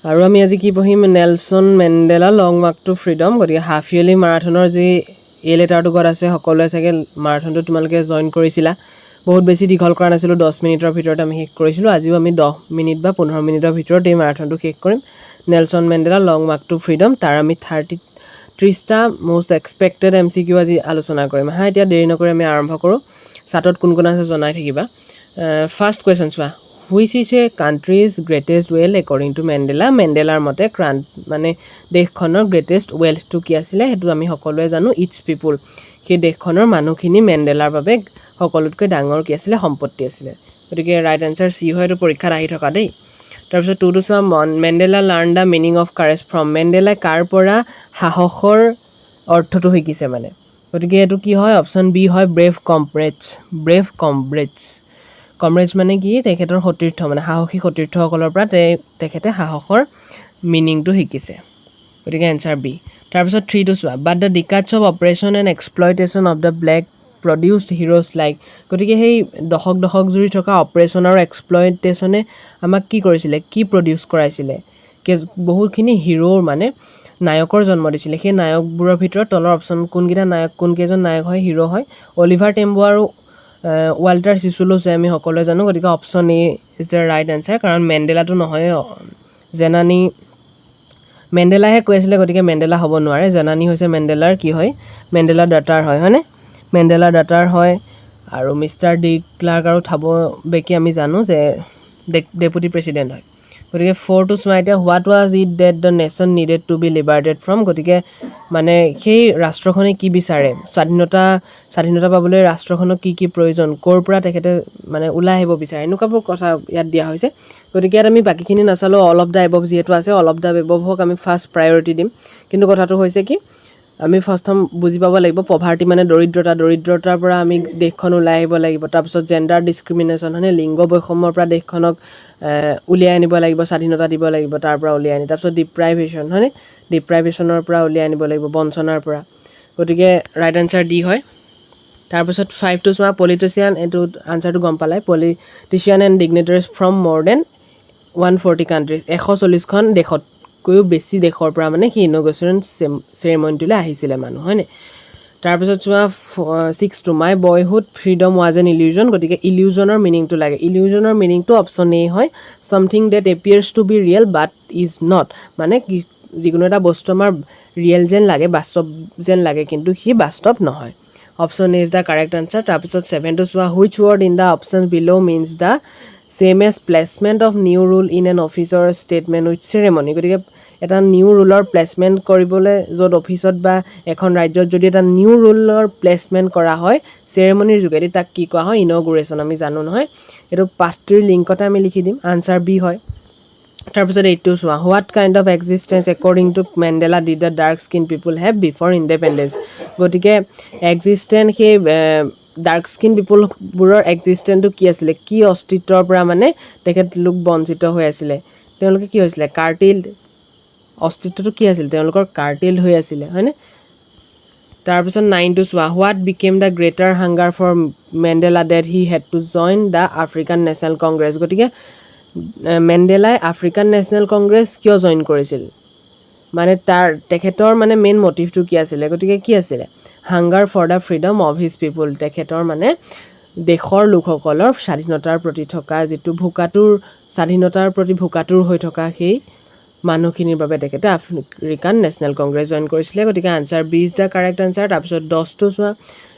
আৰু আমি আজি কি পঢ়িম Nelson Mandela long walk to freedom গতিকে হাফ ইয়াৰলি মাৰাথনৰ যি লেটাৰটো গত আছে সকলোৱে চাগে মাৰাথনটো তোমালোকে জইন কৰিছিলা বহুত বেছি দীঘল কৰা নাছিলোঁ 10 মিনিটৰ ভিতৰত আমি শেষ কৰিছিলোঁ আজিও আমি 10 মিনিট বা 15 মিনিটৰ ভিতৰত এই মাৰাথনটো শেষ কৰিম Nelson Mandela long walk to freedom তাৰ আমি 30টা মোষ্ট এক্সপেক্টেড MCQ আজি আলোচনা কৰিম এতিয়া দেৰি নকৰি আমি আৰম্ভ কৰোঁ চাটত কোন কোন আছে জনাই থাকিবা ফাৰ্ষ্ট কুৱেশ্যন চোৱা which is a country's greatest wealth according to মেণ্ডেলাৰ মতে মানে দেশখনৰ গ্ৰেটেষ্ট ৱেলথটো কি আছিলে সেইটো আমি সকলোৱে জানো ইটছ পিপুল সেই দেশখনৰ মানুহখিনি মেণ্ডেলাৰ বাবে সকলোতকৈ ডাঙৰ কি আছিলে সম্পত্তি আছিলে গতিকে ৰাইট এনচাৰ চি হয় এইটো পৰীক্ষাত আহি থকা দেই তাৰপিছত টুটো চোৱা Mandela learn the meaning of courage from মেণ্ডেলাই কাৰ পৰা সাহসৰ অৰ্থটো শিকিছে মানে গতিকে এইটো কি হয় অপশ্যন বি হয় ব্ৰেভ কমৰেডছ মানে কি তেখেতৰ সতীৰ্থ মানে সাহসী সতীৰ্থসকলৰ পৰা তেখেতে সাহসৰ মিনিংটো শিকিছে গতিকে এনচাৰ বি তাৰপিছত 3টো চোৱা but the decades of oppression and exploitation of the black produced heroes like গতিকে সেই দশক জুৰি থকা অপাৰেশ্যন আৰু এক্সপ্লয়টেশ্যনে আমাক কি কৰিছিলে কি প্ৰডিউচ কৰাইছিলে বহুতখিনি হিৰ'ৰ মানে নায়কৰ জন্ম দিছিলে সেই নায়কবোৰৰ ভিতৰত তলৰ অপশ্যন কোনকেইজন নায়ক হয় হিৰ' হয় অলিভাৰ টেম্বো আৰু ৱাল্টাৰ চিচুলোছে আমি সকলোৱে জানো গতিকে option A is the right answer কাৰণ মেণ্ডেলাটো নহয় জেনানী মেণ্ডেলাহে কৈ আছিলে গতিকে মেণ্ডেলা হ'ব নোৱাৰে জেনানী হৈছে মেণ্ডেলাৰ কি হয় মেণ্ডেলাৰ ডাটাৰ হয় হয়নে মেণ্ডেলাৰ ডাটাৰ হয় আৰু মিষ্টাৰ ডি ক্লাৰ্ক আৰু থাবো বেকি আমি জানো যে ডেপুটি প্ৰেছিডেণ্ট হয় গতিকে 4টো চোৱা এতিয়া what was it that the nation needed to be liberated from গতিকে মানে সেই ৰাষ্ট্ৰখনে কি বিচাৰে স্বাধীনতা পাবলৈ ৰাষ্ট্ৰখনক কি প্ৰয়োজন ক'ৰ পৰা তেখেতে মানে ওলাই আহিব বিচাৰে এনেকুৱাবোৰ কথা ইয়াত দিয়া হৈছে গতিকে ইয়াত আমি বাকীখিনি নাচালোঁ অল অফ দ্য এবভ যিহেতু আছে অল অফ দ্য এবভক আমি ফাৰ্ষ্ট প্ৰায়ৰিটি দিম কিন্তু কথাটো হৈছে কি আমি প্ৰথম বুজি পাব লাগিব পভাৰ্টি মানে দৰিদ্ৰতাৰ পৰা আমি দেশখন ওলাই আহিব লাগিব তাৰপিছত জেণ্ডাৰ ডিছক্ৰিমিনেশ্যন মানে লিংগ বৈষম্যৰ পৰা দেশখনক উলিয়াই আনিব লাগিব স্বাধীনতা দিব লাগিব তাৰ পৰা উলিয়াই আনি তাৰপিছত ডিপ্ৰাইভেশ্যন হয়নে ডিপ্ৰাইভেশ্যনৰ পৰা উলিয়াই আনিব লাগিব বঞ্চনাৰ পৰা গতিকে ৰাইট এনচাৰ ডি হয় তাৰপিছত 5টো চোৱা পলিটিচিয়ান এইটো আনচাৰটো গম পালাই পলিটিচিয়ান এণ্ড ডিগনেটাৰিজ ফ্ৰম মোৰ দেন 140 কাণ্ট্ৰিজ 140খন দেশতকৈও বেছি দেশৰ পৰা মানে সেই ইনগ্ৰেশ্যন চেৰেমনিটোলৈ আহিছিলে মানুহ হয়নে তাৰপিছত চোৱা 6টো my boyhood freedom was an illusion গতিকে ইলিউজনৰ মিনিংটো লাগে ইলিউজনৰ মিনিংটো অপশ্যন এ হয় something that appears to be real but is not মানে যিকোনো এটা বস্তু আমাৰ ৰিয়েল যেন লাগে বাস্তৱ যেন লাগে কিন্তু সি বাস্তৱ নহয় option A is the correct answer তাৰপিছত 7টো চোৱা which word in the option below' means the same as placement of new rule in an official statement with ceremony গতিকে এটা নিউ ৰুলৰ প্লেচমেণ্ট কৰিবলৈ য'ত অফিচত বা এখন ৰাজ্যত যদি এটা নিউ ৰুলৰ প্লেচমেণ্ট কৰা হয় চেৰেমনিৰ যোগেদি তাক কি কোৱা হয় ইনগ্ৰেশ্যন আমি জানো নহয় এইটো পাঠটোৰ লিংকতে আমি লিখি দিম আনচাৰ বি হয় তাৰপিছত 8টো চোৱা what kind of existence according to Mandela did the dark skin people have before independence গতিকে এক্সিষ্টেঞ্চ সেই ডাৰ্ক স্কিন পিপুলবোৰৰ এক্সিষ্টেঞ্চটো কি আছিলে কি অস্তিত্বৰ পৰা মানে তেখেতলোক বঞ্চিত হৈ আছিলে তেওঁলোকে কি হৈছিলে কাৰ্টিল্ড অস্তিত্বটো কি আছিল তেওঁলোকৰ কাৰ্টিল্ড হৈ আছিলে হয়নে তাৰপিছত 9টো চোৱা what became the greater hunger for Mandela that he had to join the African National Congress গতিকে মেণ্ডেলাই আফ্ৰিকান নেশ্যনেল কংগ্ৰেছ কিয় জইন কৰিছিল মানে তেখেতৰ মানে মেইন মটিভটো কি আছিলে গতিকে কি আছিলে hunger for the freedom of his people তেখেতৰ মানে দেশৰ লোকসকলৰ স্বাধীনতাৰ প্ৰতি থকা যিটো স্বাধীনতাৰ প্ৰতি ভোকাতুৰ হৈ থকা সেই মানুহখিনিৰ বাবে তেখেতে আফ্ৰিকান নেশ্যনেল কংগ্ৰেছ জইন কৰিছিলে গতিকে answer B is the correct answer তাৰপিছত 10টো চোৱা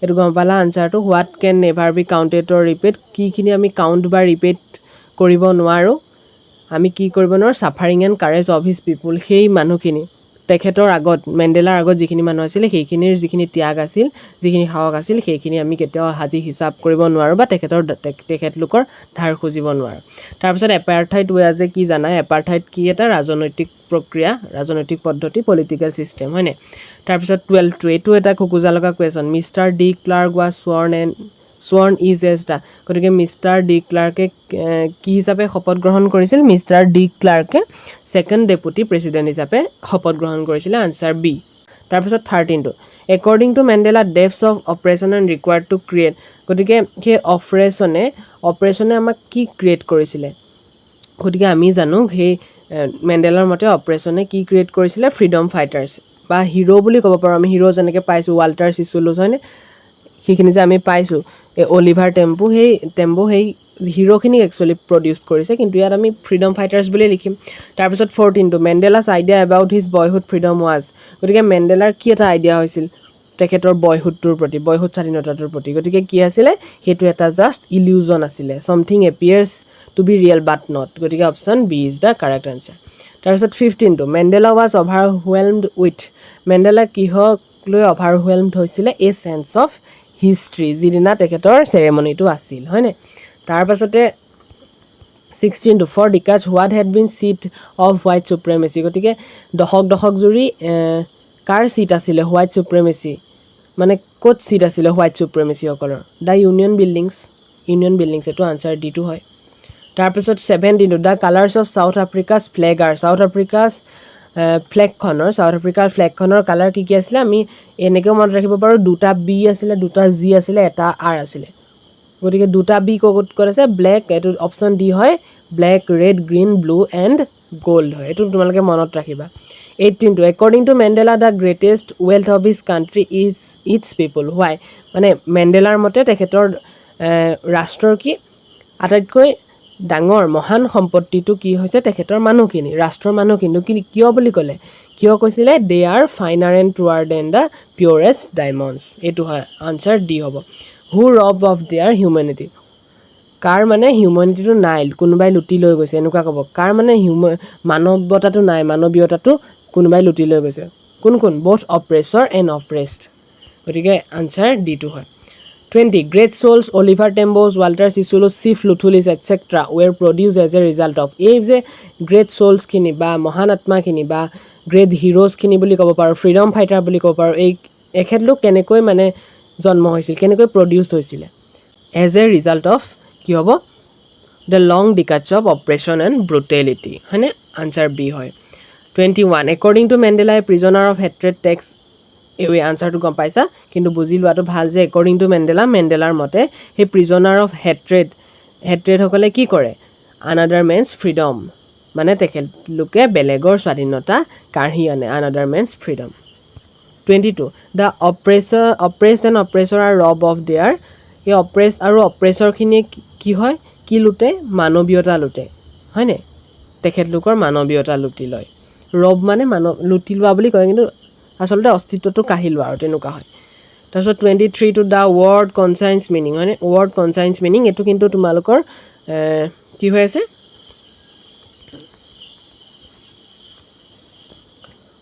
এইটো গম পালা আনচাৰটো what can never be counted or repeat কিখিনি আমি কাউণ্ট বা ৰিপিট কৰিব নোৱাৰোঁ আমি কি কৰিব নোৱাৰোঁ suffering and courage of his পিপুল সেই মানুহখিনি তেখেতৰ আগত মেণ্ডেলাৰ আগত যিখিনি মানুহ আছিলে সেইখিনিৰ যিখিনি ত্যাগ আছিল যিখিনি সাহস আছিল সেইখিনি আমি কেতিয়াও সাজি হিচাপ কৰিব নোৱাৰোঁ বা তেখেতলোকৰ ধাৰ খুজিব নোৱাৰোঁ তাৰপিছত এপাৰ্থাইড ৱে কি জানা এপাৰ্থাইড কি এটা ৰাজনৈতিক প্ৰক্ৰিয়া ৰাজনৈতিক পদ্ধতি পলিটিকেল ছিষ্টেম হয়নে তাৰপিছত 12টো এইটো এটা খুকুজা লগা question mister de Klerk was sworn is as the গতিকে মিষ্টাৰ ডি ক্লাৰ্কে কি হিচাপে শপত গ্ৰহণ কৰিছিল মিষ্টাৰ ডি ক্লাৰ্কে ছেকেণ্ড ডেপুটি প্ৰেছিডেণ্ট হিচাপে শপত গ্ৰহণ কৰিছিলে আনচাৰ বি তাৰপিছত 13টো according to Mandela depth of oppression and required to create গতিকে সেই অপাৰেশ্যনে আমাক কি ক্ৰিয়েট কৰিছিলে গতিকে আমি জানো সেই মেণ্ডেলাৰ মতে অপাৰেশ্যনে কি ক্ৰিয়েট কৰিছিলে ফ্ৰীডম ফাইটাৰ্ছ বা হিৰো বুলি ক'ব পাৰোঁ আমি হিৰো যেনেকৈ পাইছোঁ ৱাল্টাৰ চিচুলুছ হয়নে সেইখিনি যে আমি পাইছোঁ এই অলিভাৰ টেম্পো সেই হিৰোখিনিক একচুৱেলি প্ৰডিউচ কৰিছে কিন্তু ইয়াত আমি ফ্ৰীডম ফাইটাৰ্ছ বুলি লিখিম তাৰপিছত 14টো Mandela's idea about his boyhood freedom was গতিকে মেণ্ডেলাৰ কি এটা আইডিয়া হৈছিল তেখেতৰ বয়হুডটোৰ প্ৰতি বয়হুড স্বাধীনতাটোৰ প্ৰতি গতিকে কি আছিলে সেইটো এটা জাষ্ট ইলিউজন আছিলে something appears to be real but not গতিকে option B is the correct answer তাৰপিছত 15টো Mandela was overwhelmed with Mandela কিহক লৈ অভাৰৱেলমড হৈছিলে এ চেন্স অফ হিষ্ট্ৰী যিদিনা তেখেতৰ চেৰেমনিটো আছিল হয়নে তাৰপাছতে 16টো for decades what had been seat of white supremacy গতিকে দশক জুৰি কাৰ চিট আছিলে হোৱাইট চুপ্ৰেমেচি মানে ক'ত চিট আছিলে হোৱাইট চুপ্ৰেমেচিসকলৰ দ্য ইউনিয়ন বিল্ডিংছ এইটো আনচাৰ ডিটো হয় তাৰপিছত 17টো the colours of South Africa's flag are South আফ্ৰিকাৰ ফ্লেগখনৰ কালাৰ কি আছিলে আমি এনেকৈও মনত ৰাখিব পাৰোঁ দুটা বি আছিলে দুটা জি আছিলে এটা আৰ আছিলে গতিকে দুটা বি ক'ত আছে ব্লেক এইটো অপশ্যন ডি হয় black red green blue and gold হয় এইটো তোমালোকে মনত ৰাখিবা 18টো according to Mandela the greatest wealth of his country is its people why মানে মেণ্ডেলাৰ মতে তেখেতৰ ৰাষ্ট্ৰৰ কি আটাইতকৈ ডাঙৰ মহান সম্পত্তিটো কি হৈছে তেখেতৰ মানুহখিনি ৰাষ্ট্ৰৰ মানুহখিনি কিয় বুলি ক'লে কিয় কৈছিলে they are finer and truer than the purest diamonds এইটো হয় আনচাৰ ডি হ'ব হু ৰব অফ দেয়াৰ হিউমেনিটি কাৰ মানে হিউমেনিটিটো নাই কোনোবাই লুটি লৈ গৈছে এনেকুৱা ক'ব কাৰ মানে মানৱতাটো নাই মানৱীয়তাটো কোনোবাই লুটি লৈ গৈছে কোন বথ অপ্ৰেছৰ এণ্ড অপ্ৰেছড গতিকে আনচাৰ ডিটো হয় 20 great souls Oliver Tambo's Walter Sisulu's chief Luthuli's etcetera were produce as a result of এই যে গ্ৰেট চ'লছখিনি বা মহান আত্মাখিনি বা গ্ৰেট হিৰ'জখিনি বুলি ক'ব পাৰোঁ ফ্ৰীডম ফাইটাৰ বুলি ক'ব পাৰোঁ এই এখেতলোক কেনেকৈ মানে জন্ম হৈছিল কেনেকৈ প্ৰডিউচ হৈছিলে এজ এ ৰিজাল্ট অফ কি হ'ব the long decades of oppression and brutality হয়নে আনচাৰ বি হয় 21 according to Mandela a prisoner of hatred takes এই আনচাৰটো গম পাইছা কিন্তু বুজি লোৱাটো ভাল যে একৰ্ডিং টু মেণ্ডেলাৰ মতে সেই প্ৰিজনাৰ অফ হেট্ৰেডসকলে কি কৰে আনাডাৰ মেনছ ফ্ৰীডম মানে তেখেতলোকে বেলেগৰ স্বাধীনতা কাঢ়ি আনে another man's freedom 22 the অপ্ৰেছড and অপ্ৰেছৰ R ৰব অফ দেয়াৰ এই অপ্ৰেছ আৰু অপ্ৰেছৰখিনিয়ে কি হয় কি লুটে মানৱীয়তা লুটে হয়নে তেখেতলোকৰ মানৱীয়তা লুটি লয় ৰব মানে লুটি লোৱা বুলি কয় কিন্তু আচলতে অস্তিত্বটো কাঢ়ি লোৱা আৰু তেনেকুৱা হয় তাৰপিছত 23টো দ্য ৱৰ্ড কনচাইন্স মিনিং হয়নে ৱৰ্ড কনচাইন্স মিনিং এইটো কিন্তু তোমালোকৰ কি হৈ আছে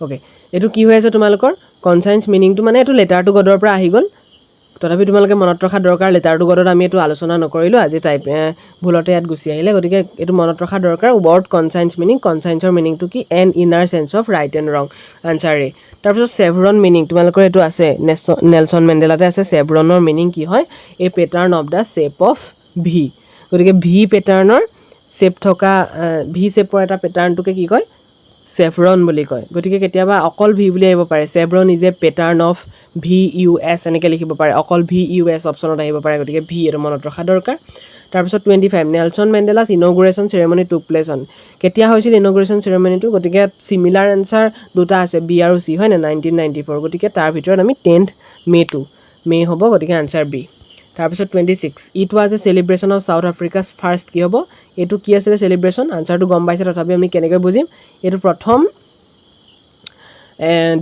অ'কে এইটো কি হৈ আছে তোমালোকৰ কনচাইন্স মিনিংটো মানে এইটো লেটাৰ টু গডৰ পৰা আহি গ'ল তথাপি তোমালোকে মনত ৰখা দৰকাৰ লেটাৰ টু গডত আমি এইটো আলোচনা নকৰিলোঁ আজি ভুলতে ইয়াত গুচি আহিলে গতিকে এইটো মনত ৰখা দৰকাৰ ৱৰ্ড কনচাইন্স মিনিং কনচাইন্সৰ মিনিংটো কি an inner sense of right and wrong answer A তাৰপিছত চেভৰন মিনিং তোমালোকৰ এইটো আছে নেলছন মেণ্ডেলাতে আছে চেভৰনৰ মিনিং কি হয় a pattern of the shape of V গতিকে ভি পেটাৰ্ণৰ শ্বেপ থকা ভি শ্বেপৰ এটা পেটাৰ্ণটোকে কি কয় চেভৰন বুলি কয় গতিকে কেতিয়াবা অকল ভি বুলি আহিব পাৰে chevron is a pattern of VUS এনেকৈ লিখিব পাৰে অকল VUS অপশ্যনত আহিব পাৰে গতিকে ভি এইটো মনত ৰখা দৰকাৰ তাৰপিছত 25 নেলছন মেণ্ডেলাছ ইনগ্ৰেশ্যন চেৰেমনি টুক প্লেচ অন কেতিয়া হৈছিল ইনগ্ৰেশ্যন চেৰেমনিটো গতিকে চিমিলাৰ এনচাৰ দুটা আছে বি আৰু চি হয় নে 1994 গতিকে তাৰ ভিতৰত আমি 10th মে হ'ব গতিকে আনচাৰ বি তাৰপিছত 26 it was a celebration of South Africa's first কি হ'ব এইটো কি আছিলে চেলিব্ৰেশ্যন আনচাৰটো গম পাইছে তথাপি আমি কেনেকৈ বুজিম এইটো প্ৰথম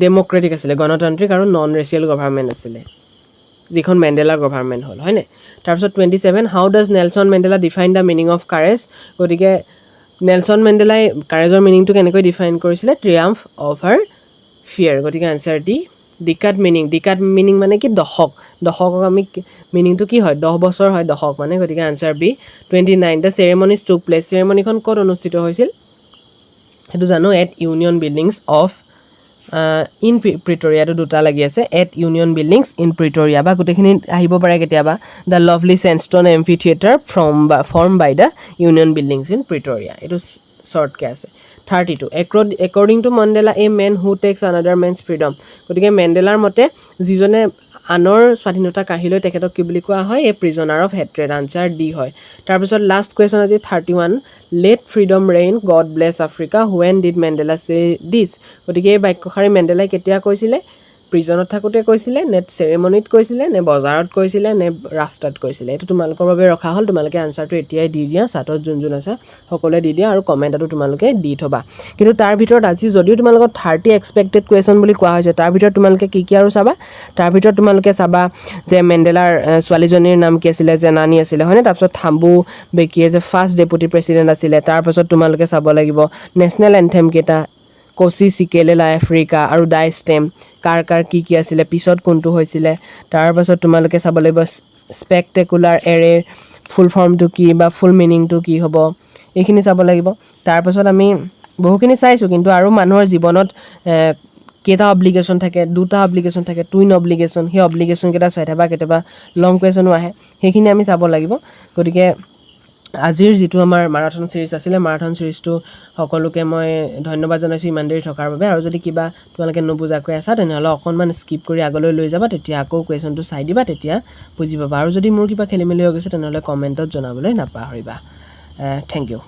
ডেম'ক্ৰেটিক আছিলে গণতান্ত্ৰিক আৰু নন ৰেচিয়েল গভাৰ্ণমেণ্ট আছিলে যিখন মেণ্ডেলাৰ গভাৰ্ণমেণ্ট হ'ল হয়নে তাৰপিছত 27 how does Nelson Mandela define the meaning of courage গতিকে নেলছন মেণ্ডেলাই কাৰেজৰ মিনিংটো কেনেকৈ ডিফাইন কৰিছিলে ট্ৰিয়াম্ফ অভাৰ ফিয়াৰ গতিকে আনচাৰ ডি ডিকাট মিনিং মানে কি দশকক আমি মিনিংটো কি হয় 10 বছৰ হয় দশক মানে গতিকে আনচাৰ বি 29 দ্য চেৰেমনিজ টুক প্লেচ চেৰেমনিখন ক'ত অনুষ্ঠিত হৈছিল সেইটো জানো at union buildings of in প্ৰিটৰিয়াটো দুটা লাগি আছে at union buildings in Pretoria বা গোটেইখিনি আহিব পাৰে কেতিয়াবা the lovely sandstone amphitheatre formed by the union buildings in Pretoria এইটো শ্বৰ্টকৈ আছে 32 according to Mandela a man who takes another man's freedom গতিকে মেণ্ডেলাৰ মতে যিজনে আনৰ স্বাধীনতা কাঢ়ি লৈ তেখেতক কি বুলি কোৱা হয়? A prisoner of hatred. Answer D হয়। তাৰপিছত লাষ্ট কুৱেশ্যন আজি 31, let freedom reign, God bless Africa, when did Mandela say this? গতিকে এই বাক্যশাৰী মেণ্ডেলাই কেতিয়া কৈছিলে? প্ৰিজনত থাকোঁতে কৈছিলে, নে চেৰেমনিত কৈছিলে, নে বজাৰত কৈছিলে, নে ৰাস্তাত কৈছিলে? এইটো তোমালোকৰ বাবে ৰখা হ'ল। তোমালোকে আনচাৰটো এতিয়াই দি দিয়া। চাটত যোন আছে সকলোৱে দি দিয়া আৰু কমেণ্টতো তোমালোকে দি থবা। কিন্তু তাৰ ভিতৰত আজি যদিও তোমালোকক 30 এক্সপেক্টেড কুৱেশ্যন বুলি কোৱা হৈছে, তাৰ ভিতৰত তোমালোকে কি আৰু চাবা? তাৰ ভিতৰত তোমালোকে চাবা যে মেণ্ডেলাৰ ছোৱালীজনীৰ নাম কি আছিলে? জেনানী আছিলে, হয়নে? তাৰপিছত থাম্বু বেকিয়ে যে ফাৰ্ষ্ট ডেপুটি প্ৰেছিডেণ্ট আছিলে। তাৰপাছত তোমালোকে চাব লাগিব নেশ্যনেল এন্থেম কেইটা, কচি চিকেলে লা আফ্ৰিকা আৰু ডাই ষ্টেম কাৰ কি আছিলে, পিছত কোনটো হৈছিলে। তাৰপাছত তোমালোকে চাব লাগিব স্পেকটেকুলাৰ এৰে ফুল ফৰ্মটো কি বা ফুল মিনিংটো কি হ'ব, এইখিনি চাব লাগিব। তাৰপাছত আমি বহুখিনি চাইছোঁ, কিন্তু আৰু মানুহৰ জীৱনত কেইটা অব্লিগেশ্যন থাকে? 2টা অব্লিগেশ্যন থাকে, টুইন অব্লিগেশ্যন। সেই অব্লিগেশ্যনকেইটা চাই থাকা। কেতিয়াবা লং কুৱেশ্যনো আহে, সেইখিনি আমি চাব লাগিব। গতিকে আজিৰ যিটো আমাৰ মাৰাথন ছিৰিজ আছিলে, মাৰাথন ছিৰিজটো সকলোকে মই ধন্যবাদ জনাইছোঁ ইমান দেৰি থকাৰ বাবে। আৰু যদি কিবা তোমালোকে নুবুজাকৈ আছা, তেনেহ'লে অকণমান স্কিপ কৰি আগলৈ লৈ যাবা, তেতিয়া আকৌ কুৱেশ্যনটো চাই দিবা, তেতিয়া বুজি পাবা। আৰু যদি মোৰ কিবা খেলি মেলি হৈ গৈছে, তেনেহ'লে কমেণ্টত জনাবলৈ নাপাহৰিবা। Thank U.